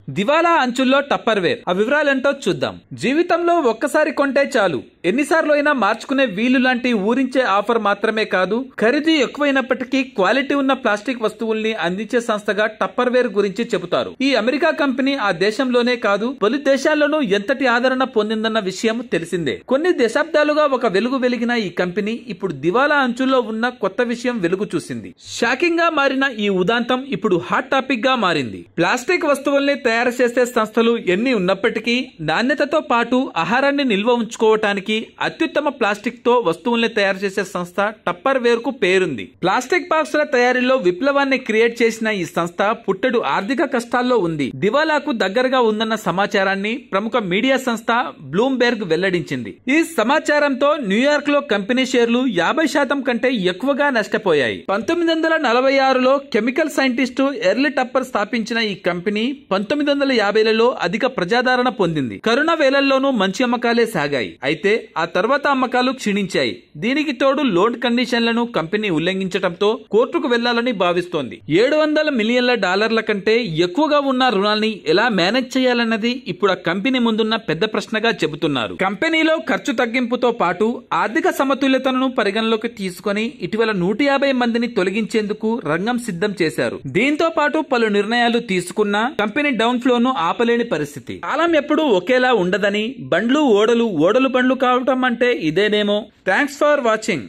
దివాలా అంచుల్లో టప్పర్వేర్. ఆ వివరాలేంటో చూద్దాం. జీవితంలో ఒక్కసారి కొంటే చాలు, ఎన్నిసార్లు అయినా మార్చుకునే వీలు లాంటి ఊరించే ఆఫర్ మాత్రమే కాదు, ఖరీదు ఎక్కువైనప్పటికీ క్వాలిటీ ఉన్న ప్లాస్టిక్ వస్తువుల్ని అందించే సంస్థగా టప్పర్వేర్ గురించి చెబుతారు. ఈ అమెరికా కంపెనీ ఆ దేశంలోనే కాదు పలు దేశాల్లోనూ ఎంతటి ఆదరణ పొందిందన్న విషయం తెలిసిందే. కొన్ని దశాబ్దాలుగా ఒక వెలుగు వెలిగిన ఈ కంపెనీ ఇప్పుడు దివాలా అంచుల్లో ఉన్న కొత్త విషయం వెలుగు చూసింది. షాకింగ్ గా మారిన ఈ ఉదాంతం ఇప్పుడు హాట్ టాపిక్ గా మారింది. ప్లాస్టిక్ వస్తువుల్ని తయారు చేసే సంస్థలు ఎన్ని ఉన్నప్పటికీ నాణ్యతతో పాటు ఆహారాన్ని నిల్వ ఉంచుకోవటానికి అత్యుత్తమ ప్లాస్టిక్ తో వస్తువుల్ని తయారు చేసే సంస్థ టప్పర్వేర్ కు పేరుంది. ప్లాస్టిక్ బాక్సుల తయారీలో విప్లవాన్ని క్రియేట్ చేసిన ఈ సంస్థ పుట్టెడు ఆర్థిక కష్టాల్లో ఉంది. దివాలాకు దగ్గరగా ఉందన్న సమాచారాన్ని ప్రముఖ మీడియా సంస్థ బ్లూంబెర్గ్ వెల్లడించింది. ఈ సమాచారంతో న్యూయార్క్ లో కంపెనీ షేర్లు 50% కంటే ఎక్కువగా నష్టపోయాయి. 1946లో కెమికల్ సైంటిస్టు ఎర్లీ టప్పర్ స్థాపించిన ఈ కంపెనీ 1950లలో అధిక ప్రజాదరణ పొందింది. కరోనా వేళల్లోనూ మంచి అమ్మకాలే సాగాయి. అయితే ఆ తర్వాత అమ్మకాలు క్షీణించాయి. దీనికి తోడు లోన్ కండిషన్లను కంపెనీ ఉల్లంఘించడంతో కోర్టుకు వెళ్లాలని భావిస్తోంది. $700 మిలియన్ల కంటే ఎక్కువగా ఉన్న రుణాన్ని ఎలా మేనేజ్ చేయాలన్నది ఇప్పుడు ఆ కంపెనీ ముందున్న పెద్ద ప్రశ్నగా చెబుతున్నారు. కంపెనీలో ఖర్చు తగ్గింపుతో పాటు ఆర్థిక సమతుల్యతను పరిగణలోకి తీసుకుని ఇటీవల 150 మందిని తొలగించేందుకు రంగం సిద్ధం చేశారు. దీంతో పాటు పలు నిర్ణయాలు తీసుకున్నా కంపెనీ డౌన్ ఫ్లో ను ఆపలేని పరిస్థితి. కాలం ఎప్పుడూ ఒకేలా ఉండదని, బండ్లు ఓడలు బండ్లు కావటం అంటే ఇదేనేమో. Thanks for watching.